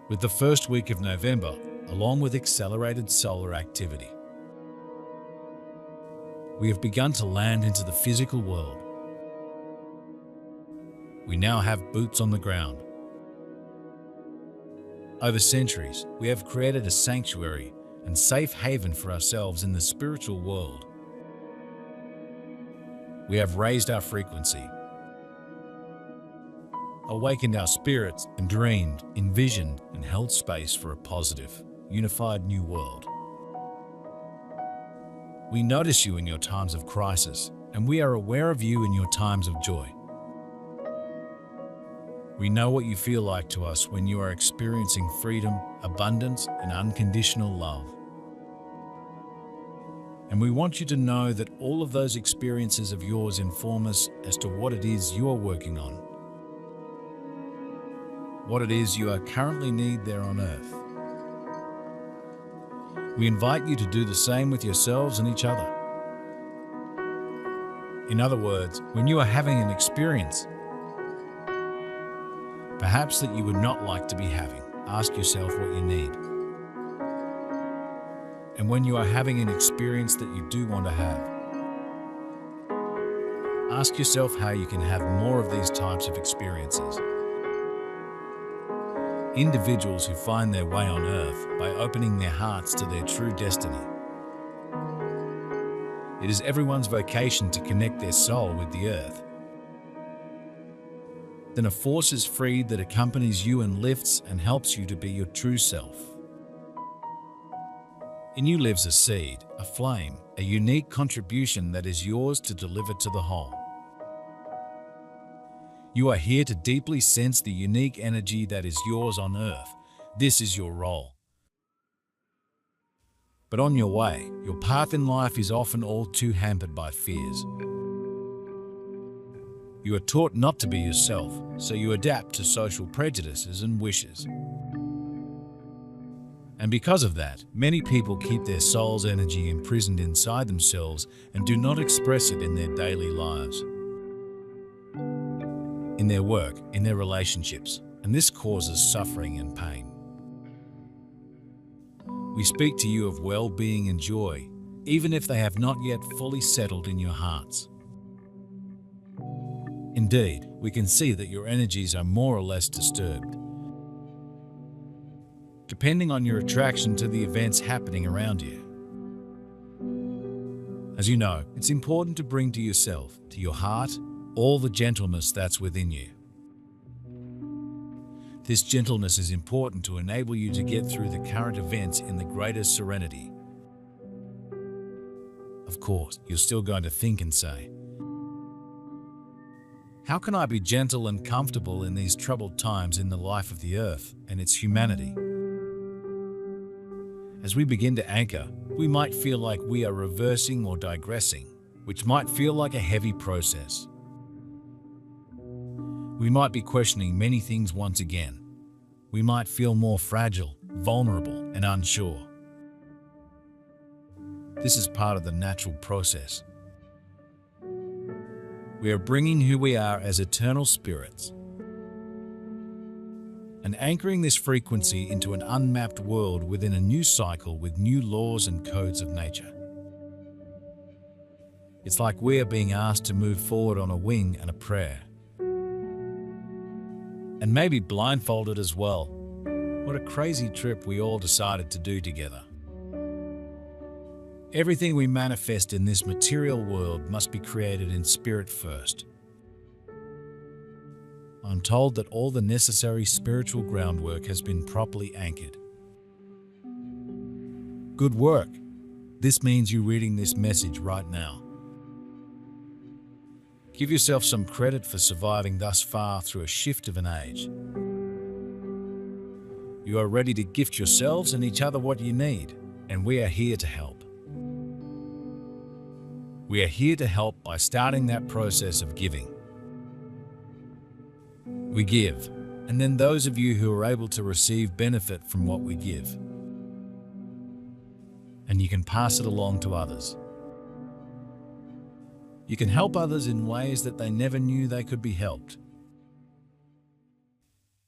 with the first week of November, along with accelerated solar activity. We have begun to land into the physical world. We now have boots on the ground. Over centuries, we have created a sanctuary and safe haven for ourselves in the spiritual world. We have raised our frequency, awakened our spirits, and dreamed, envisioned, and held space for a positive, unified new world. We notice you in your times of crisis, and we are aware of you in your times of joy. We know what you feel like to us when you are experiencing freedom, abundance, and unconditional love. And we want you to know that all of those experiences of yours inform us as to what it is you are working on, what it is you are currently need there on earth. We invite you to do the same with yourselves and each other. In other words, when you are having an experience, perhaps that you would not like to be having, ask yourself what you need. And when you are having an experience that you do want to have, ask yourself how you can have more of these types of experiences. Individuals who find their way on earth by opening their hearts to their true destiny. It is everyone's vocation to connect their soul with the earth. Then a force is freed that accompanies you and lifts and helps you to be your true self. In you lives a seed, a flame, a unique contribution that is yours to deliver to the whole. You are here to deeply sense the unique energy that is yours on earth. This is your role. But on your way, your path in life is often all too hampered by fears. You are taught not to be yourself, so you adapt to social prejudices and wishes. And because of that, many people keep their soul's energy imprisoned inside themselves and do not express it in their daily lives, in their work, in their relationships, and this causes suffering and pain. We speak to you of well-being and joy, even if they have not yet fully settled in your hearts. Indeed, we can see that your energies are more or less disturbed, depending on your attraction to the events happening around you. As you know, it's important to bring to yourself, to your heart, all the gentleness that's within you. This gentleness is important to enable you to get through the current events in the greatest serenity. Of course, you're still going to think and say, how can I be gentle and comfortable in these troubled times in the life of the earth and its humanity? As we begin to anchor, we might feel like we are reversing or digressing, which might feel like a heavy process. We might be questioning many things once again. We might feel more fragile, vulnerable, and unsure. This is part of the natural process. We are bringing who we are as eternal spirits and anchoring this frequency into an unmapped world within a new cycle with new laws and codes of nature. It's like we are being asked to move forward on a wing and a prayer. And maybe blindfolded as well. What a crazy trip we all decided to do together. Everything we manifest in this material world must be created in spirit first. I'm told that all the necessary spiritual groundwork has been properly anchored. Good work. This means you reading this message right now. Give yourself some credit for surviving thus far through a shift of an age. You are ready to gift yourselves and each other what you need, and we are here to help. We are here to help by starting that process of giving. We give, and then those of you who are able to receive benefit from what we give. And you can pass it along to others. You can help others in ways that they never knew they could be helped.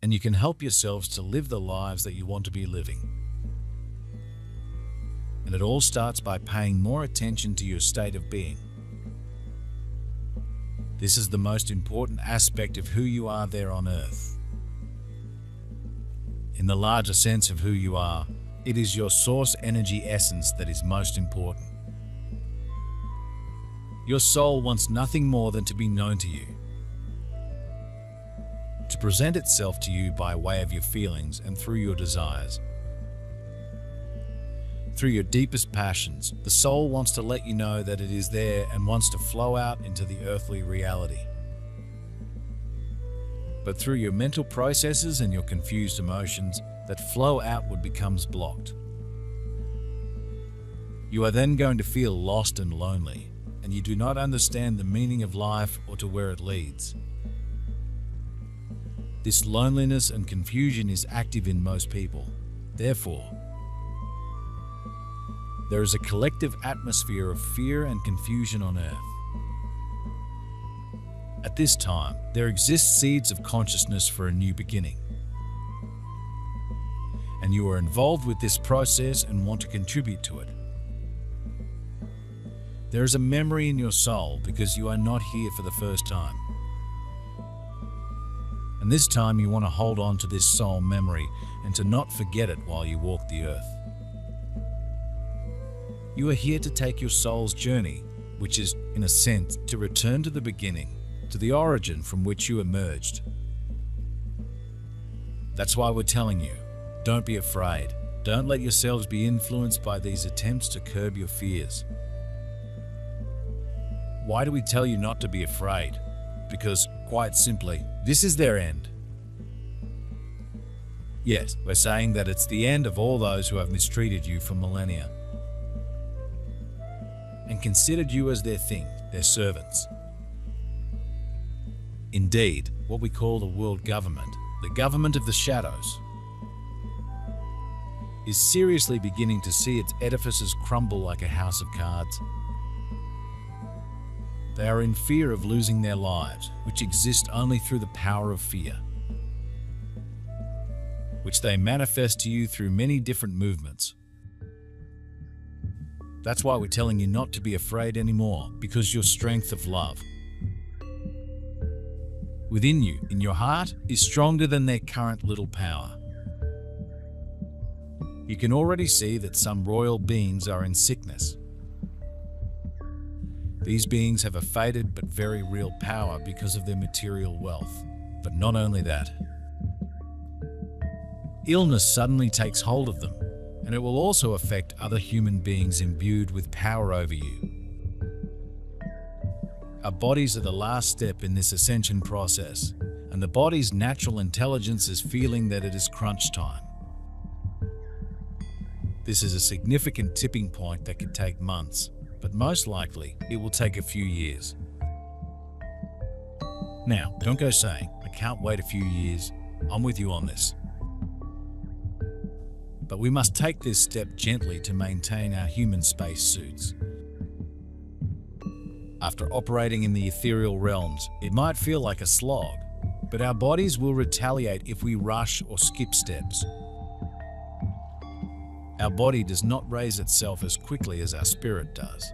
and you can help yourselves to live the lives that you want to be living. And it all starts by paying more attention to your state of being. This is the most important aspect of who you are there on earth. In the larger sense of who you are, it is your source energy essence that is most important. Your soul wants nothing more than to be known to you, to present itself to you by way of your feelings and through your desires. Through your deepest passions, the soul wants to let you know that it is there and wants to flow out into the earthly reality. But through your mental processes and your confused emotions, that flow outward becomes blocked. You are then going to feel lost and lonely, and you do not understand the meaning of life or to where it leads. This loneliness and confusion is active in most people. Therefore, there is a collective atmosphere of fear and confusion on earth. At this time, there exist seeds of consciousness for a new beginning. And you are involved with this process and want to contribute to it. There is a memory in your soul because you are not here for the first time. And this time you want to hold on to this soul memory and to not forget it while you walk the earth. You are here to take your soul's journey, which is, in a sense, to return to the beginning, to the origin from which you emerged. That's why we're telling you, don't be afraid. Don't let yourselves be influenced by these attempts to curb your fears. Why do we tell you not to be afraid? Because, quite simply, this is their end. Yes, we're saying that it's the end of all those who have mistreated you for millennia and considered you as their thing, their servants. Indeed, what we call the world government, the government of the shadows, is seriously beginning to see its edifices crumble like a house of cards. They are in fear of losing their lives, which exist only through the power of fear, which they manifest to you through many different movements. That's why we're telling you not to be afraid anymore, because your strength of love within you, in your heart, is stronger than their current little power. You can already see that some royal beings are in sickness. These beings have a faded but very real power because of their material wealth. But not only that, illness suddenly takes hold of them, and it will also affect other human beings imbued with power over you. Our bodies are the last step in this ascension process, and the body's natural intelligence is feeling that it is crunch time. This is a significant tipping point that could take months, but most likely it will take a few years. Now, don't go saying, "I can't wait a few years." I'm with you on this. But we must take this step gently to maintain our human space suits. After operating in the ethereal realms, it might feel like a slog, but our bodies will retaliate if we rush or skip steps. Our body does not raise itself as quickly as our spirit does.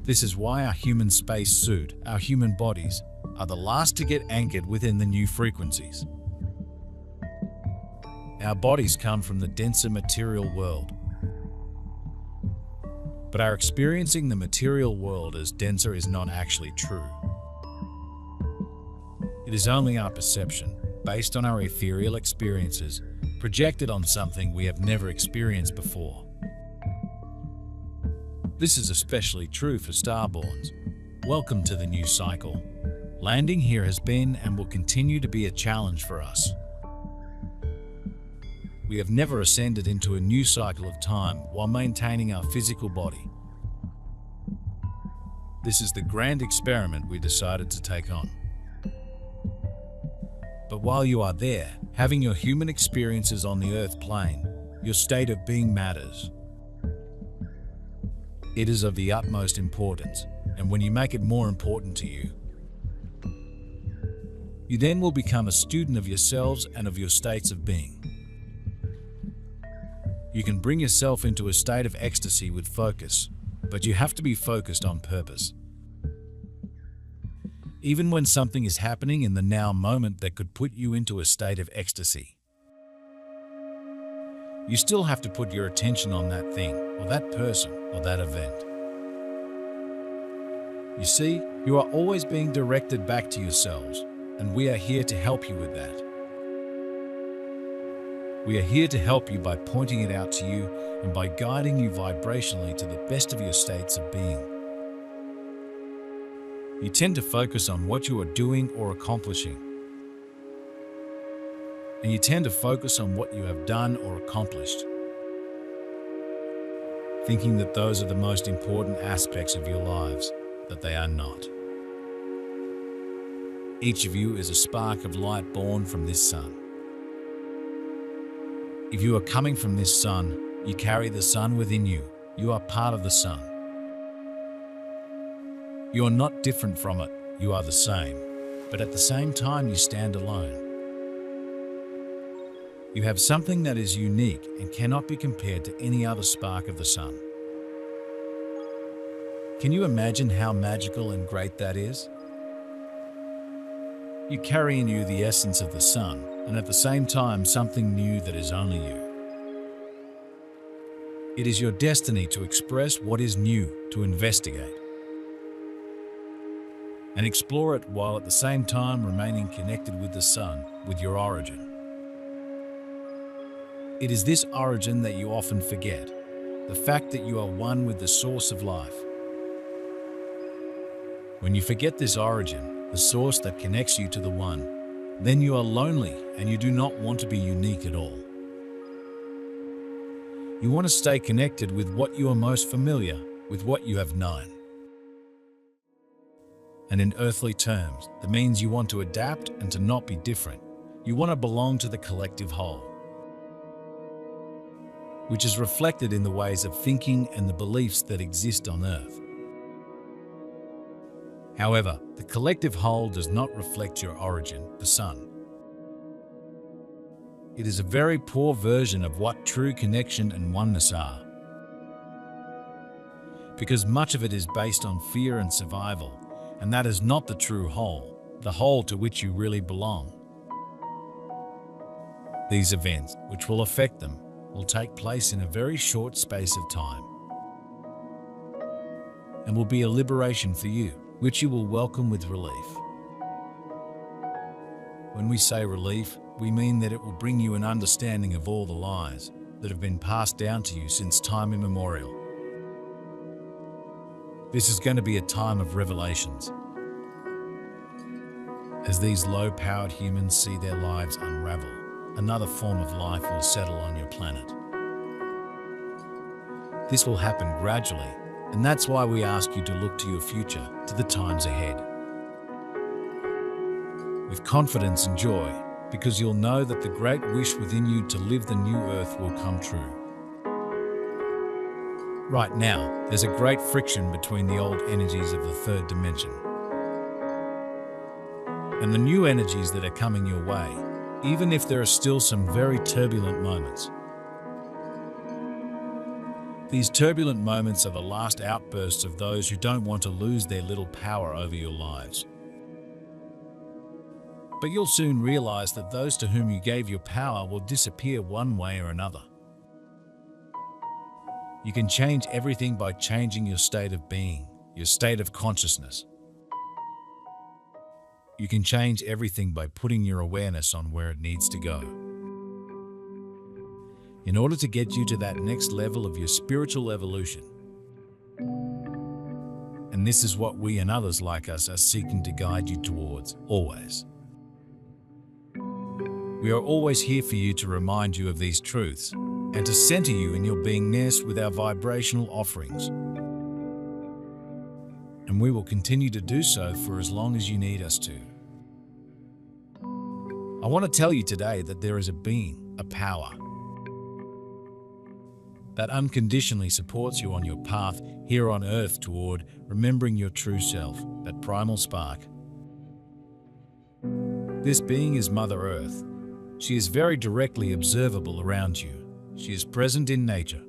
This is why our human space suit, our human bodies, are the last to get anchored within the new frequencies. Our bodies come from the denser material world. But our experiencing the material world as denser is not actually true. It is only our perception, based on our ethereal experiences, projected on something we have never experienced before. This is especially true for starborns. Welcome to the new cycle. Landing here has been and will continue to be a challenge for us. We have never ascended into a new cycle of time while maintaining our physical body. This is the grand experiment we decided to take on. But while you are there, having your human experiences on the earth plane, your state of being matters. It is of the utmost importance, and when you make it more important to you, You then will become a student of yourselves and of your states of being. You can bring yourself into a state of ecstasy with focus, but you have to be focused on purpose. Even when something is happening in the now moment that could put you into a state of ecstasy, you still have to put your attention on that thing, or that person, or that event. You see, you are always being directed back to yourselves, and we are here to help you with that. We are here to help you by pointing it out to you and by guiding you vibrationally to the best of your states of being. You tend to focus on what you are doing or accomplishing, and you tend to focus on what you have done or accomplished, thinking that those are the most important aspects of your lives, but they are not. Each of you is a spark of light born from this sun. If you are coming from this sun, you carry the sun within you. You are part of the sun. You are not different from it, you are the same, but at the same time you stand alone. You have something that is unique and cannot be compared to any other spark of the sun. Can you imagine how magical and great that is? You carry in you the essence of the sun, and at the same time something new that is only you. It is your destiny to express what is new, to investigate and explore it while at the same time remaining connected with the sun, with your origin. It is this origin that you often forget, the fact that you are one with the source of life. When you forget this origin, the source that connects you to the one, then you are lonely and you do not want to be unique at all. You want to stay connected with what you are most familiar, with what you have known. And in earthly terms, that means you want to adapt and to not be different. You want to belong to the collective whole, which is reflected in the ways of thinking and the beliefs that exist on earth. However, the collective whole does not reflect your origin, the sun. It is a very poor version of what true connection and oneness are, because much of it is based on fear and survival, and that is not the true whole, the whole to which you really belong. These events, which will affect them, will take place in a very short space of time, and will be a liberation for you, which you will welcome with relief. When we say relief, we mean that it will bring you an understanding of all the lies that have been passed down to you since time immemorial. This is going to be a time of revelations, as these low-powered humans see their lives unravel. Another form of life will settle on your planet. This will happen gradually, and that's why we ask you to look to your future, to the times ahead, with confidence and joy, because you'll know that the great wish within you to live the new earth will come true. Right now, there's a great friction between the old energies of the third dimension and the new energies that are coming your way, even if there are still some very turbulent moments. These turbulent moments are the last outbursts of those who don't want to lose their little power over your lives. But you'll soon realize that those to whom you gave your power will disappear one way or another. You can change everything by changing your state of being, your state of consciousness. You can change everything by putting your awareness on where it needs to go, in order to get you to that next level of your spiritual evolution. And this is what we and others like us are seeking to guide you towards, always. We are always here for you to remind you of these truths and to center you in your beingness with our vibrational offerings. And we will continue to do so for as long as you need us to. I want to tell you today that there is a being, a power, that unconditionally supports you on your path here on earth toward remembering your true self, that primal spark. This being is Mother Earth. She is very directly observable around you. She is present in nature.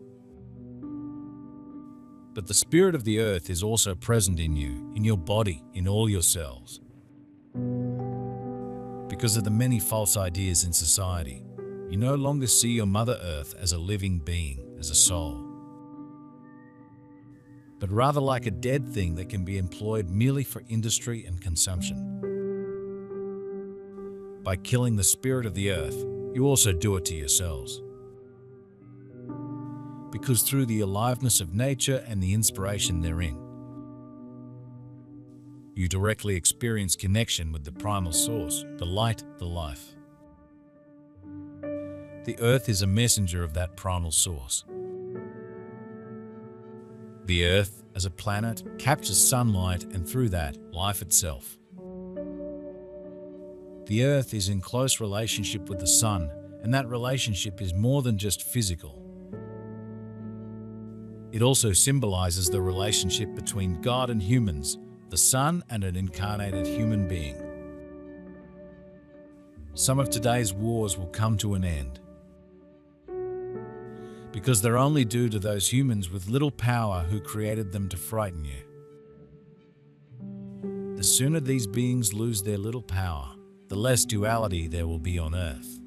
But the spirit of the earth is also present in you, in your body, in all your cells. Because of the many false ideas in society, you no longer see your Mother Earth as a living being, as a soul, but rather like a dead thing that can be employed merely for industry and consumption. By killing the spirit of the earth, you also do it to yourselves. Because through the aliveness of nature and the inspiration therein, you directly experience connection with the primal source, the light, the life. The earth is a messenger of that primal source. The earth, as a planet, captures sunlight and through that, life itself. The earth is in close relationship with the sun, and that relationship is more than just physical. It also symbolizes the relationship between God and humans, the sun and an incarnated human being. Some of today's wars will come to an end, because they're only due to those humans with little power who created them to frighten you. The sooner these beings lose their little power, the less duality there will be on Earth.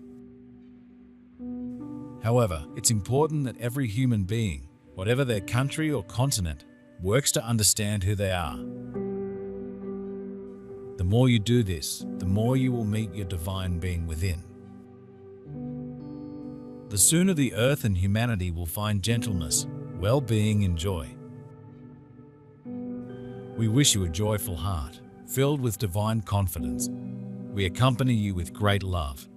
However, it's important that every human being, whatever their country or continent, works to understand who they are. The more you do this, the more you will meet your divine being within. The sooner the earth and humanity will find gentleness, well-being and joy. We wish you a joyful heart, filled with divine confidence. We accompany you with great love.